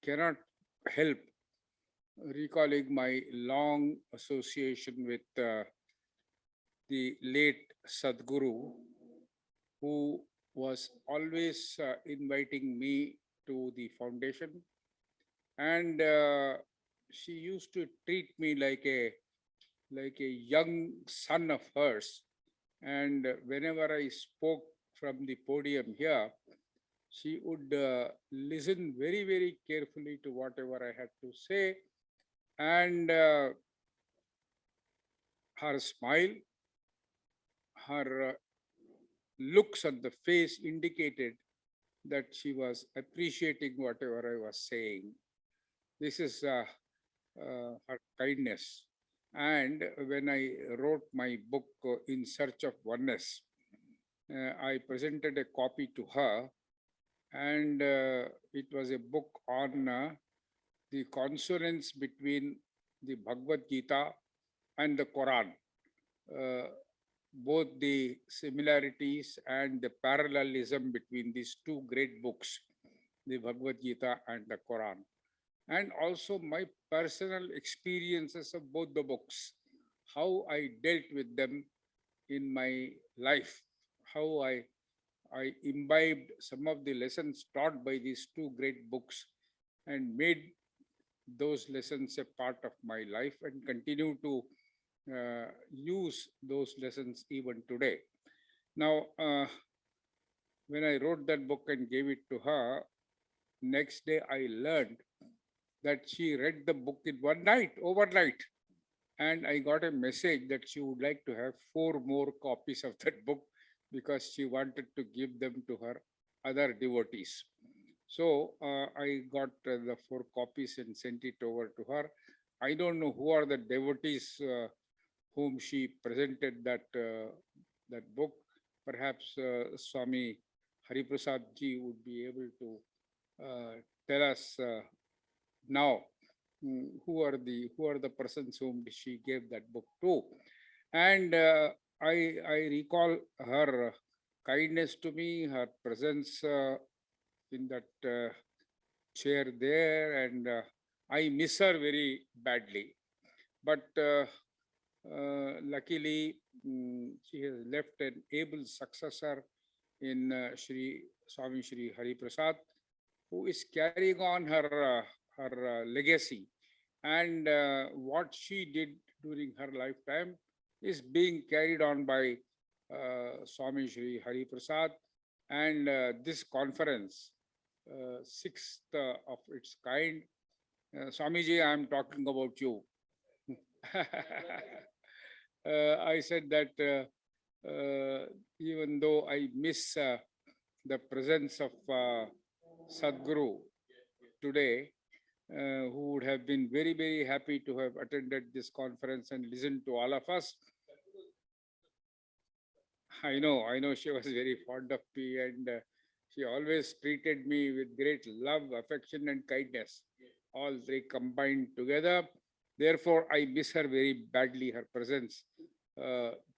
cannot help recalling my long association with the late Sathguru, who was always inviting me to the foundation, and she used to treat me like a young son of hers. And whenever I spoke from the podium here, she would listen very, very carefully to whatever I had to say. And her smile, her looks on the face indicated that she was appreciating whatever I was saying. This is her kindness. And when I wrote my book, In Search of Oneness, I presented a copy to her, and it was a book on the consonance between the Bhagavad Gita and the Quran, both the similarities and the parallelism between these two great books, the Bhagavad Gita and the Quran, and also my personal experiences of both the books, how I dealt with them in my life, how I imbibed some of the lessons taught by these two great books and made those lessons a part of my life and continue to use those lessons even today. Now, when I wrote that book and gave it to her, next day I learned that she read the book in one night, overnight. And I got a message that she would like to have 4 more copies of that book because she wanted to give them to her other devotees. So I got the 4 copies and sent it over to her. I don't know who are the devotees whom she presented that book. Perhaps Swami Hariprasad ji would be able to tell us now who are the persons whom she gave that book to. And I recall her kindness to me, her presence in that chair there, and I miss her very badly. But luckily, she has left an able successor in Swami Shri Hariprasad, who is carrying on her legacy. And what she did during her lifetime is being carried on by Swami Shri Hariprasad. And this conference, 6th of its kind, Swamiji, I am talking about you. I said that even though I miss the presence of Sathguru today, who would have been very, very happy to have attended this conference and listened to all of us. I know she was very fond of me, and she always treated me with great love, affection, and kindness, all 3 combined together. Therefore, I miss her very badly, her presence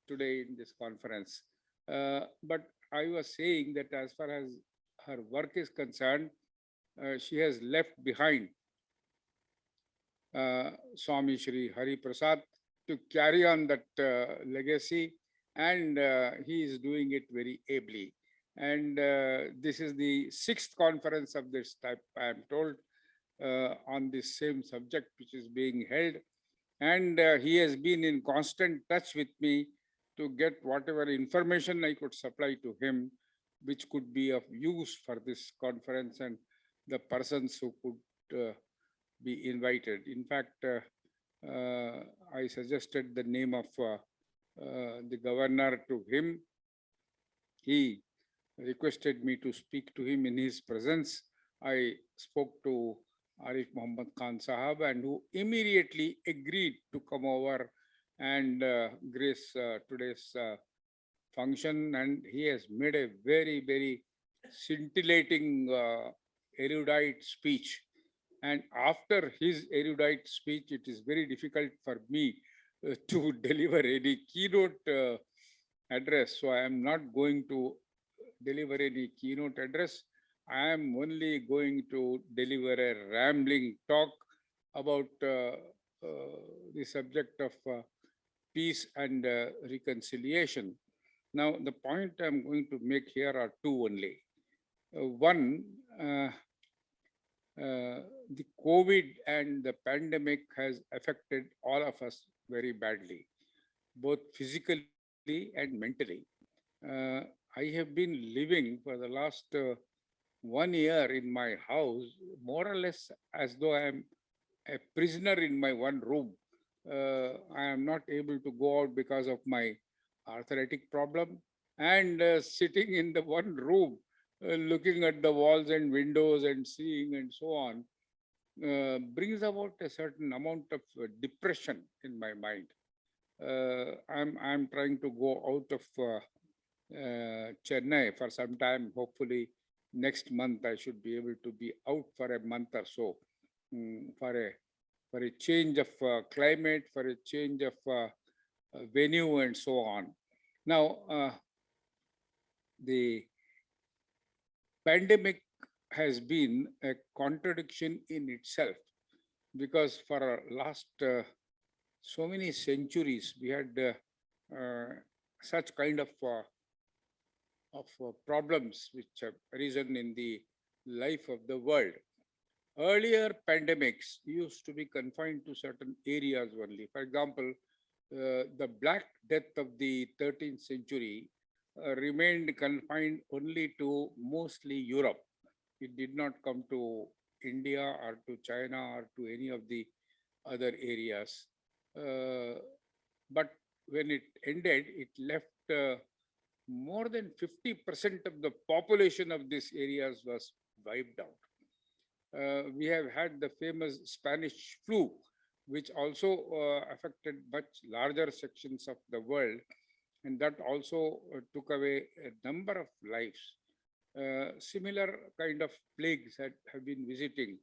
today in this conference. But I was saying that as far as her work is concerned, she has left behind Swami Shri Hariprasad to carry on that legacy, and he is doing it very ably. And this is the 6th conference of this type, I am told, on this same subject which is being held. And he has been in constant touch with me to get whatever information I could supply to him, which could be of use for this conference and the persons who could be invited. In fact, I suggested the name of the governor to him. He requested me to speak to him in his presence. I spoke to Arif Mohammad Khan Sahab, and who immediately agreed to come over and grace today's function. And he has made a very, very scintillating erudite speech. And after his erudite speech, it is very difficult for me to deliver any keynote address. So I am not going to deliver any keynote address. I am only going to deliver a rambling talk about the subject of peace and reconciliation. Now, the point I'm going to make here are two only. One, uh, the COVID and the pandemic has affected all of us very badly, both physically and mentally. I have been living for the last 1 year in my house, more or less as though I am a prisoner in my one room. I am not able to go out because of my arthritic problem, and sitting in the one room, looking at the walls and windows and seeing and so on, brings about a certain amount of depression in my mind. I'm trying to go out of Chennai for some time. Hopefully, next month I should be able to be out for a month or so, for a change of climate, for a change of venue, and so on. Now, the pandemic has been a contradiction in itself, because for last so many centuries we had such kind of problems which have arisen in the life of the world. Earlier pandemics used to be confined to certain areas only. For example, the Black Death of the 13th century remained confined only to mostly Europe. It did not come to India or to China or to any of the other areas. But when it ended, it left more than 50% of the population of these areas was wiped out. We have had the famous Spanish flu, which also affected much larger sections of the world, and that also took away a number of lives. Similar kind of plagues have been visiting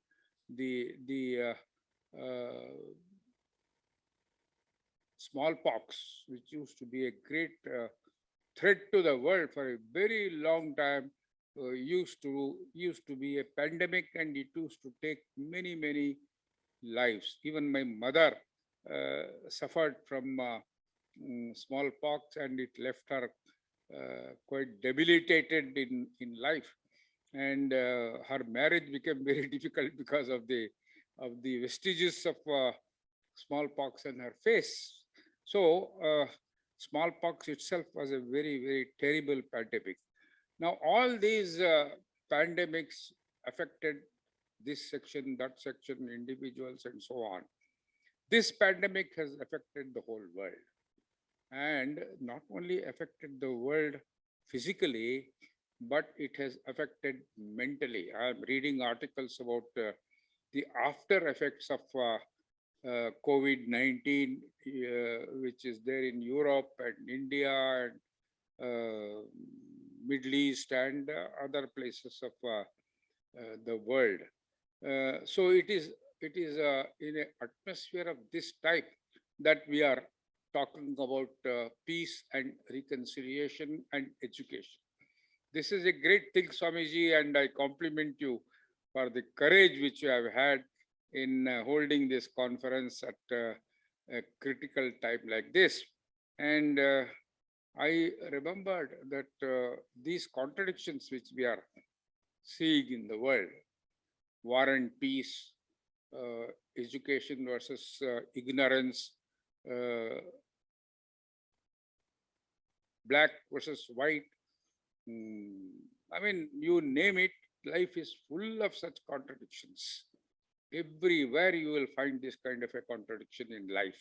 the smallpox, which used to be a great threat to the world for a very long time. Used to be a pandemic, and it used to take many lives. Even my mother suffered from smallpox, and it left her quite debilitated in life, and her marriage became very difficult because of the vestiges of smallpox on her face. So smallpox itself was a very terrible pandemic. Now, all these pandemics affected this section, that section, individuals, and so on. This pandemic has affected the whole world, and not only affected the world physically, but it has affected mentally. I am reading articles about the after effects of COVID-19, which is there in Europe and India and Middle East and other places of the world. So it is in an atmosphere of this type that we are talking about peace and reconciliation and education. This is a great thing, Swamiji, and I compliment you for the courage which you have had in holding this conference at a critical time like this. And I remembered that these contradictions which we are seeing in the world, war and peace, education versus ignorance, black versus white, I mean, you name it, life is full of such contradictions. Everywhere you will find this kind of a contradiction in life.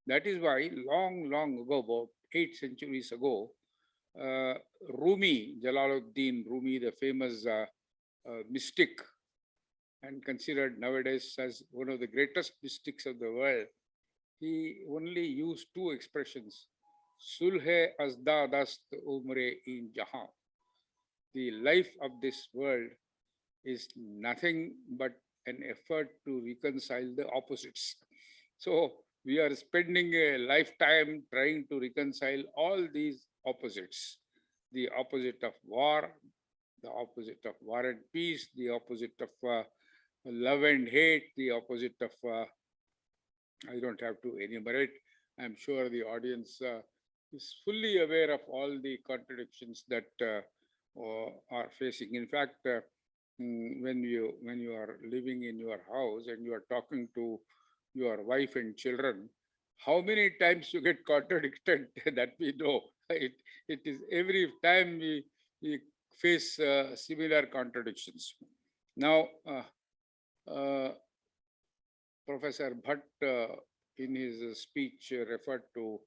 That is why long ago, about 8 centuries ago, Rumi, Jalaluddin Rumi, the famous mystic, and considered nowadays as one of the greatest mystics of the world, he only used 2 expressions: Sulhe azda dast umre in jahan. The life of this world is nothing but an effort to reconcile the opposites. So we are spending a lifetime trying to reconcile all these opposites: the opposite of war, the the opposite of war and peace, the opposite of love and hate, the opposite of, I don't have to enumerate. I'm sure the audience is fully aware of all the contradictions that are facing. In fact, when you are living in your house and you are talking to your wife and children, how many times you get contradicted that we know. It is every time we face similar contradictions. Now, Professor Bhatt, in his speech, referred to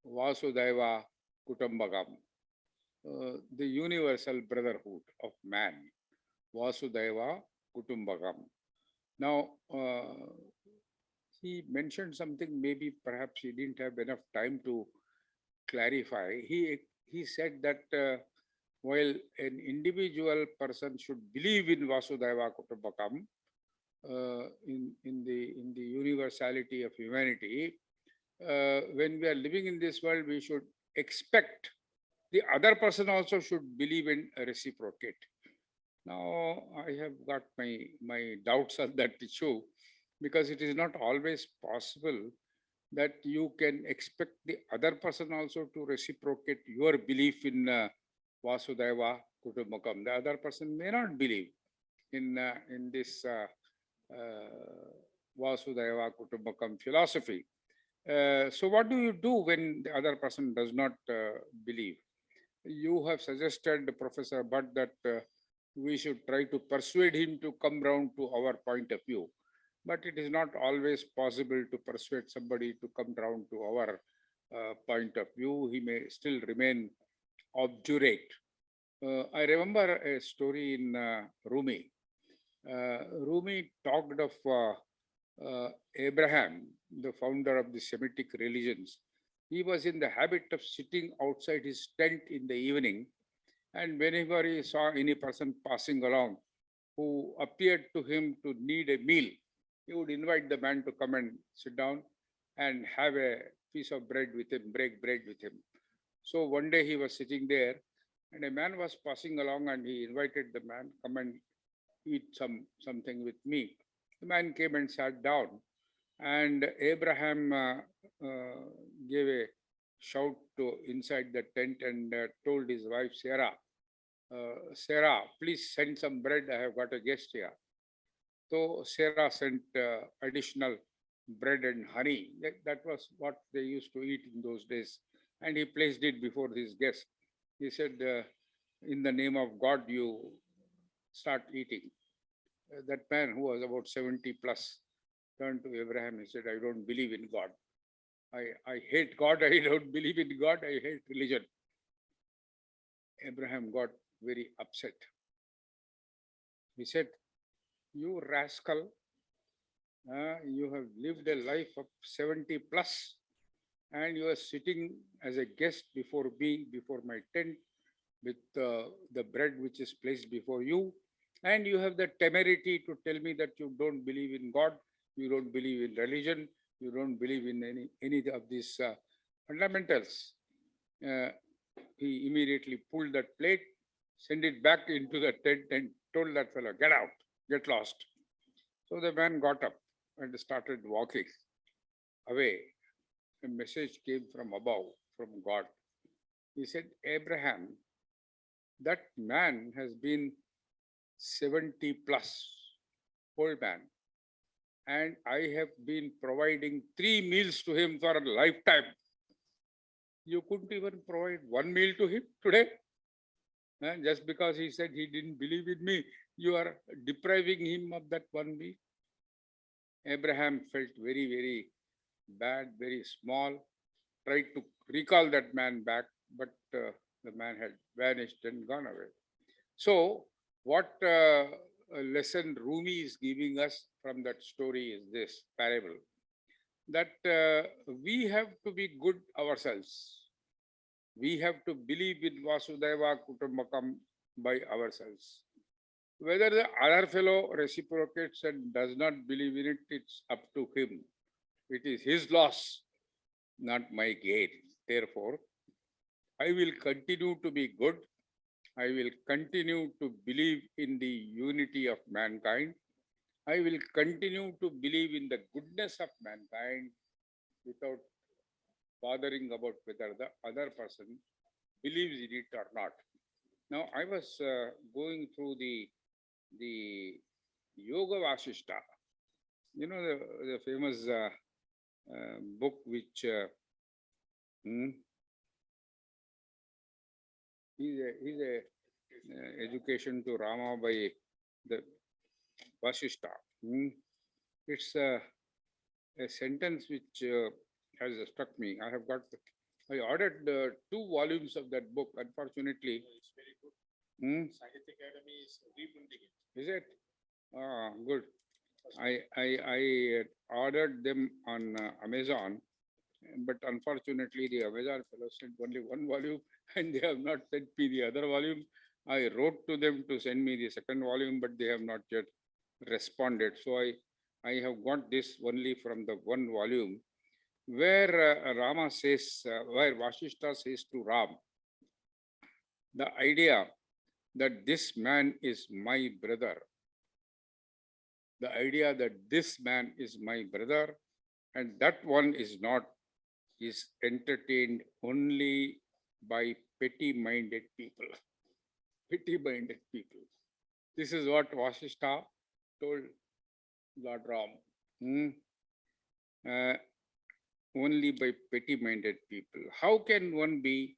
Vasudhaiva Kutumbakam, the universal brotherhood of man, Vasudhaiva Kutumbakam. Now, he mentioned something, maybe perhaps he didn't have enough time to clarify. He said that while an individual person should believe in Vasudhaiva Kutumbakam, in the universality of humanity, when we are living in this world, we should expect the other person also should believe and reciprocate. Now, I have got my doubts on that issue, because it is not always possible that you can expect the other person also to reciprocate your belief in Vasudhaiva Kutumbakam. The other person may not believe in this Vasudhaiva Kutumbakam philosophy. So what do you do when the other person does not believe? You have suggested, Professor Bhatt, that we should try to persuade him to come round to our point of view. But it is not always possible to persuade somebody to come round to our point of view. He may still remain obdurate. I remember a story in Rumi. Rumi talked of Abraham, the founder of the Semitic religions. He was in the habit of sitting outside his tent in the evening, and whenever he saw any person passing along who appeared to him to need a meal, he would invite the man to come and sit down and have a piece of bread with him, break bread with him. So one day he was sitting there, and a man was passing along, and he invited the man, come and eat something with me. The man came and sat down, and Abraham gave a shout to inside the tent and told his wife Sarah, Sarah, please send some bread. I have got a guest here. So Sarah sent additional bread and honey. That was what they used to eat in those days. And he placed it before his guest. He said, in the name of God, you start eating. That man, who was about 70 plus, turned to Abraham. He said, I don't believe in God. I hate God. I don't believe in God. I hate religion. Abraham got very upset. He said, you rascal, you have lived a life of 70 plus, and you are sitting as a guest before me, before my tent, with the bread which is placed before you, and you have the temerity to tell me that you don't believe in God, you don't believe in religion, you don't believe in any of these fundamentals. He immediately pulled that plate, sent it back into the tent, and told that fellow, get out, get lost. So the man got up and started walking away. A message came from above, from God. He said, Abraham, that man has been 70 plus, old man, and I have been providing 3 meals to him for a lifetime. You couldn't even provide 1 meal to him today? Just because he said he didn't believe in me, you are depriving him of that 1 meal. Abraham felt very, very bad, very small, tried to recall that man back, but the man had vanished and gone away. So what lesson Rumi is giving us from that story is this parable, that we have to be good ourselves. We have to believe in Vasudhaiva Kutumbakam by ourselves. Whether the other fellow reciprocates and does not believe in it, it's up to him. It is his loss, not my gain. Therefore, I will continue to be good. I will continue to believe in the unity of mankind. I will continue to believe in the goodness of mankind without bothering about whether the other person believes in it or not. Now, I was going through the Yoga Vasishta, the famous book which hmm, is a education to Rama by the Vasishta. It's a sentence which has struck me. I ordered 2 volumes of that book. Unfortunately, it's very good. Sahitya Academy is reprinting it. Is it? Ah, good. I ordered them on Amazon, but unfortunately, the Amazon fellow sent only 1 volume, and they have not sent me the other volume. I wrote to them to send me the second volume, but they have not yet responded. So I have got this only from the 1 volume, where Rama says, where Vasishta says to Ram, the idea that this man is my brother, the idea that this man is my brother and that one is not, is entertained only by petty-minded people. Petty-minded people. This is what Vasishta told Lord Ram. Only by petty-minded people. How can one be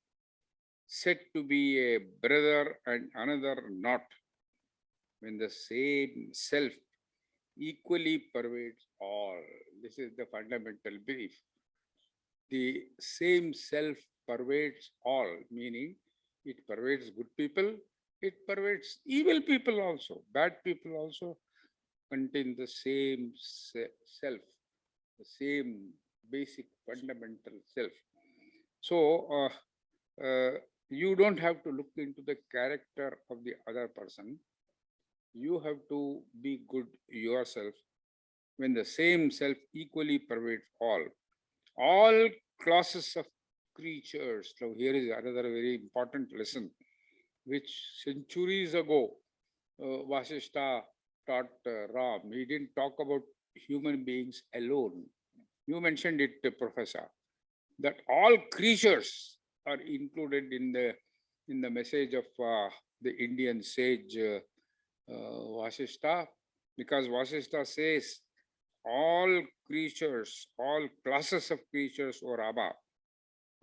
said to be a brother and another not, when the same self equally pervades all? This is the fundamental belief. The same self pervades all, meaning it pervades good people, it pervades evil people also. Bad people also contain the same self, the same basic fundamental self. So you don't have to look into the character of the other person. You have to be good yourself, when the same self equally pervades all classes of creatures. Now here is another very important lesson, which centuries ago Vasishta taught Ram. He didn't talk about human beings alone. You mentioned it, Professor, that all creatures are included in the message of the Indian sage Vasishta, because Vasishta says all creatures, all classes of creatures, O Rama,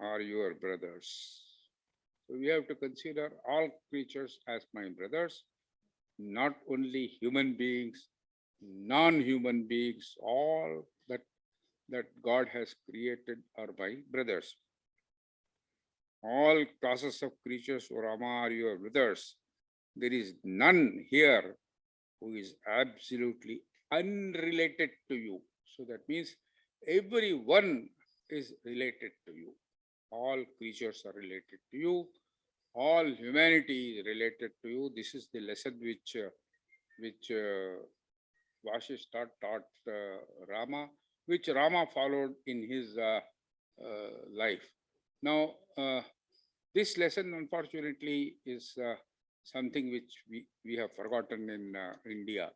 are your brothers. So we have to consider all creatures as my brothers, not only human beings, non-human beings, all that God has created are my brothers. All classes of creatures, O Rama, are your brothers. There is none here who is absolutely unrelated to you. So that means everyone is related to you. All creatures are related to you. All humanity is related to you. This is the lesson which Vasishta taught Rama, which Rama followed in his life. Now, this lesson, unfortunately, is something which we have forgotten in India.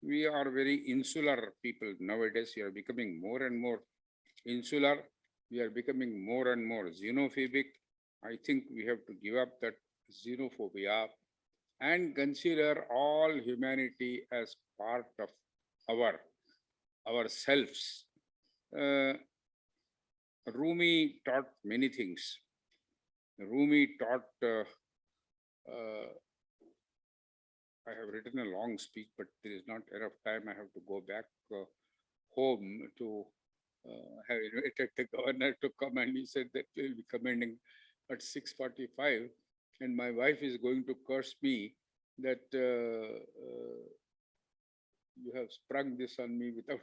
We are very insular people nowadays. We are becoming more and more insular. We are becoming more and more xenophobic. I think we have to give up that xenophobia and consider all humanity as part of ourselves. Rumi taught many things. Rumi taught, I have written a long speech, but there is not enough time. I have to go back home to have invited the governor to come, and he said that we will be commending at 6:45, and my wife is going to curse me that you have sprung this on me without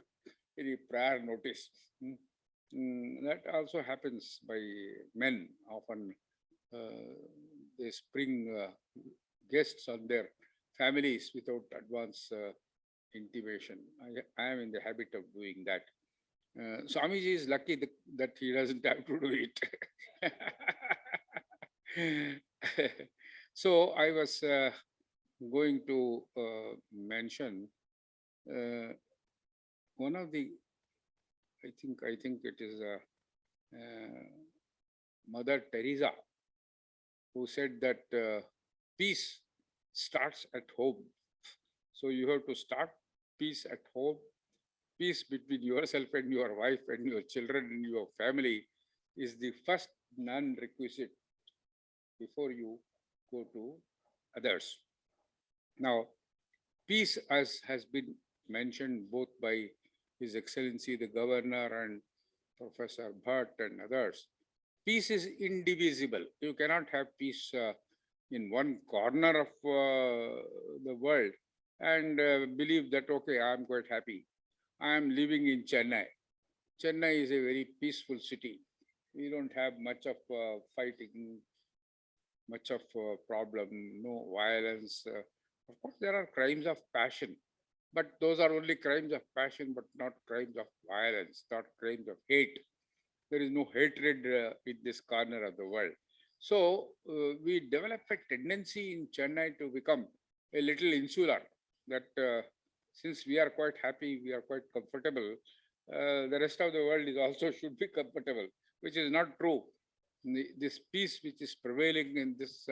any prior notice. That also happens by men. Often they spring guests on their families without advance intimation. I am in the habit of doing that. Swamiji is lucky that he doesn't have to do it. So I was going to mention one of the, I think it is Mother Teresa, who said that peace starts at home. So you have to start peace at home. Peace between yourself and your wife and your children and your family is the first non-requisite before you go to others. Now, peace, as has been mentioned both by His Excellency the Governor and Professor Bhatt and others, peace is indivisible. You cannot have peace in one corner of the world and believe that, okay, I'm quite happy. I am living in Chennai. Chennai is a very peaceful city. We don't have much of fighting, much of problem, no violence. Of course, there are crimes of passion, but those are only crimes of passion, but not crimes of violence, not crimes of hate. There is no hatred in this corner of the world. So we develop a tendency in Chennai to become a little insular, that since we are quite happy, we are quite comfortable, the rest of the world is also should be comfortable, which is not true. This peace which is prevailing in this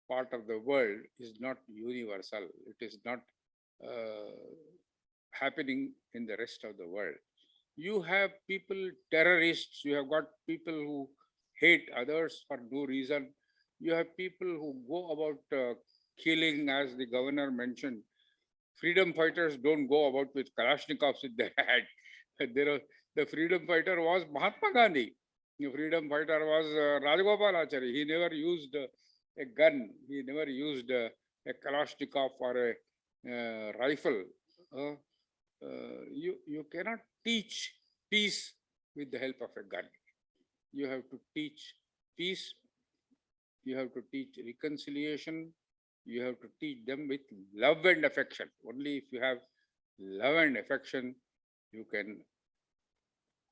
part of the world is not universal. It is not happening in the rest of the world. You have people, terrorists, you have got people who hate others for no reason. You have people who go about killing, as the governor mentioned. Freedom fighters don't go about with Kalashnikovs in their hand. The freedom fighter was Mahatma Gandhi. The freedom fighter was Rajagopalachari. He never used a gun. He never used a Kalashnikov or a rifle. You cannot teach peace with the help of a gun. You have to teach peace. You have to teach reconciliation. You have to teach them with love and affection. Only if you have love and affection, you can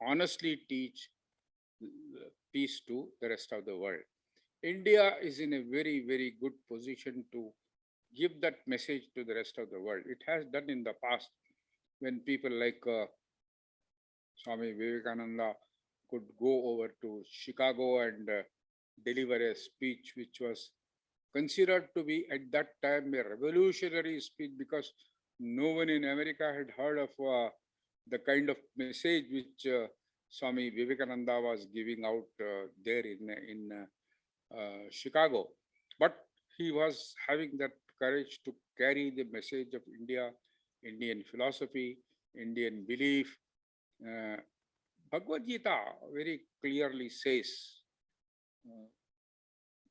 honestly teach peace to the rest of the world. India is in a very, very good position to give that message to the rest of the world. It has done in the past when people like Swami Vivekananda could go over to Chicago and deliver a speech which was considered to be at that time a revolutionary speech, because no one in America had heard of the kind of message which Swami Vivekananda was giving out there in Chicago. But he was having that courage to carry the message of India, Indian philosophy, Indian belief. Bhagavad Gita very clearly says,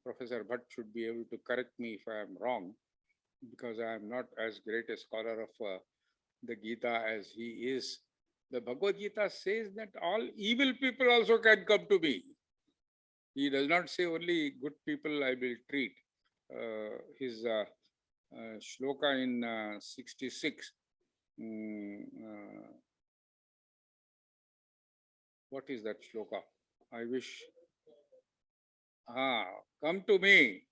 Professor Bhatt should be able to correct me if I am wrong, because I am not as great a scholar of the Gita as he is. The Bhagavad Gita says that all evil people also can come to me. He does not say only good people I will treat. His shloka in 66, what is that shloka? I wish. Come to me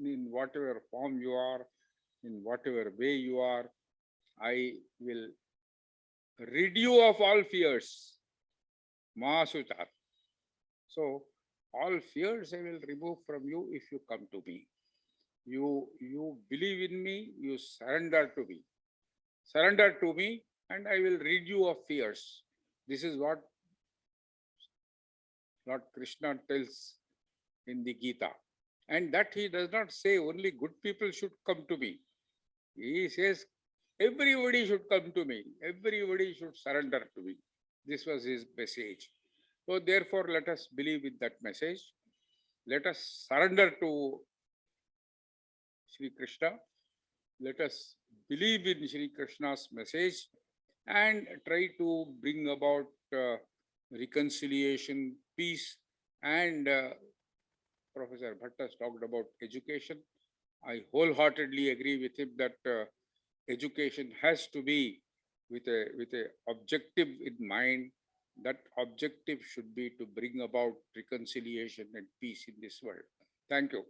in whatever form you are, in whatever way you are. I will rid you of all fears. Mahasuchar. So, all fears I will remove from you if you come to me. You believe in me, you surrender to me. Surrender to me and I will rid you of fears. This is what Lord Krishna tells in the Gita. And that he does not say only good people should come to me. He says everybody should come to me. Everybody should surrender to me. This was his message. So therefore, let us believe in that message. Let us surrender to Shri Krishna. Let us believe in Shri Krishna's message and try to bring about reconciliation, peace, and Professor Bhatt has talked about education. I wholeheartedly agree with him that education has to be with a objective in mind. That objective should be to bring about reconciliation and peace in this world. Thank you.